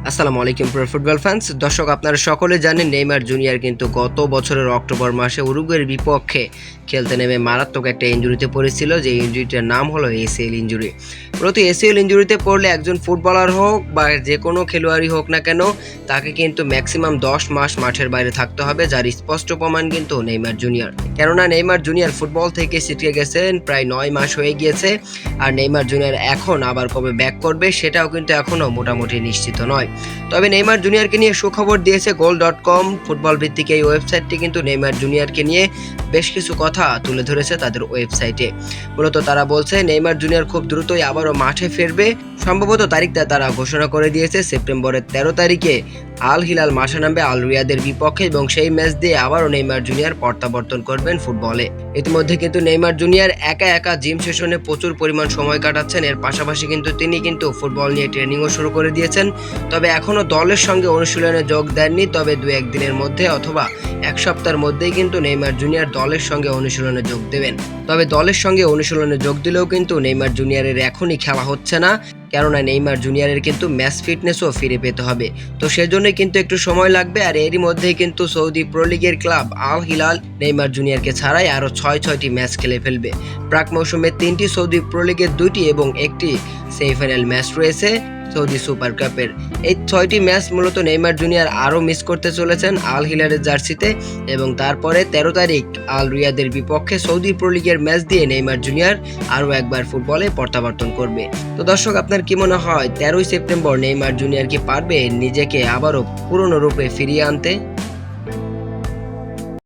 আসসালামু আলাইকুম প্রিয় ফুটবল ফ্যান্স। দর্শক, আপনারা সকলে জানেন নেইমার জুনিয়র কিন্তু গত বছরের অক্টোবর মাসে উরুগুয়ের বিপক্ষে খেলতে নেমে মারাত্মক একটা ইনজুরিতে পড়েছিল, যে ইনজুরিটার নাম হলো এসিএল ইনজুরি। মূলত এসিএল ইনজুরিতে পড়লে একজন ফুটবলার হোক বা যে কোনো খেলোয়াড়ই হোক না কেন, তাকে কিন্তু ম্যাক্সিমাম 10 মাস মাঠের বাইরে থাকতে হবে, যার স্পষ্ট প্রমাণ কিন্তু নেইমার জুনিয়র। কেননা নেইমার জুনিয়র ফুটবল থেকে ছিটকে গেছেন প্রায় 9 মাস হয়ে গিয়েছে, আর নেইমার জুনিয়র এখন আবার কবে ব্যাক করবে সেটাও কিন্তু এখনও মোটামুটি নিশ্চিত নয়। তবে নেইমার জুনিয়রকে নিয়ে সুখবর দিয়েছে goal.com ফুটবল ভিত্তিক এই ওয়েবসাইটটি কিন্তু নেইমার জুনিয়রকে নিয়ে বেশ কিছু কথা তুলে ধরেছে তাদের ওয়েবসাইটে। মূলত তারা বলছে নেইমার জুনিয়র খুব দ্রুতই আবারও মাঠে ফিরবে। সম্ভবত তারিখটা তারা ঘোষণা করে দিয়েছে সেপ্টেম্বরের 13 তারিখে আল হিলাল মাঠে নামবে আল রিয়াদের বিপক্ষে, এবং সেই ম্যাচ দিয়ে আবারও নেইমার জুনিয়র প্রত্যাবর্তন করবেন ফুটবলে। ইতিমধ্যে কিন্তু নেইমার জুনিয়র একা একা জিম সেশনে প্রচুর পরিমাণ সময় কাটাচ্ছেন। এর পাশাপাশি তিনি কিন্তু ফুটবল নিয়ে ট্রেনিংও শুরু করে দিয়েছেন। তবে এখনও দলের সঙ্গে অনুশীলনে যোগ দেননি, তবে 2-1 দিনের মধ্যে অথবা এক সপ্তাহের মধ্যেই কিন্তু নেইমার জুনিয়র দলের সঙ্গে অনুশীলনে যোগ দেবেন। তবে দলের সঙ্গে অনুশীলনে যোগ দিলেও কিন্তু নেইমার জুনিয়রের এখনই খেলা হচ্ছে না, কেননা নেইমার জুনিয়রের কিন্তু ম্যাচ ফিটনেসও ফিরে পেতে হবে। তো সেজন্যই কিন্তু একটু সময় লাগবে। আর এরই মধ্যেই কিন্তু সৌদি প্রো লিগের ক্লাব আল হিলাল নেইমার জুনিয়রকে ছাড়াই আরও 6টি ম্যাচ খেলে ফেলবে। প্রাক মৌসুমে 3টি সৌদি প্রো লিগের 2টি এবং একটি সেমিফাইনাল ম্যাচ রয়েছে সৌদি সুপার কাপের। এই 6টি ম্যাচ মূলত নেইমার জুনিয়র আরও মিস করতে চলেছেন আল হিলালের জার্সিতে, এবং তারপরে 13 তারিখ আল রিয়াদের বিপক্ষে সৌদি প্রো লিগের ম্যাচ দিয়ে নেইমার জুনিয়র আরও একবার ফুটবলে প্রত্যাবর্তন করবে। তো দর্শক, আপনার কি মনে হয় 13ই সেপ্টেম্বর নেইমার জুনিয়র কি পারবে নিজেকে আবারও পুরনো রূপে ফিরিয়ে আনতে?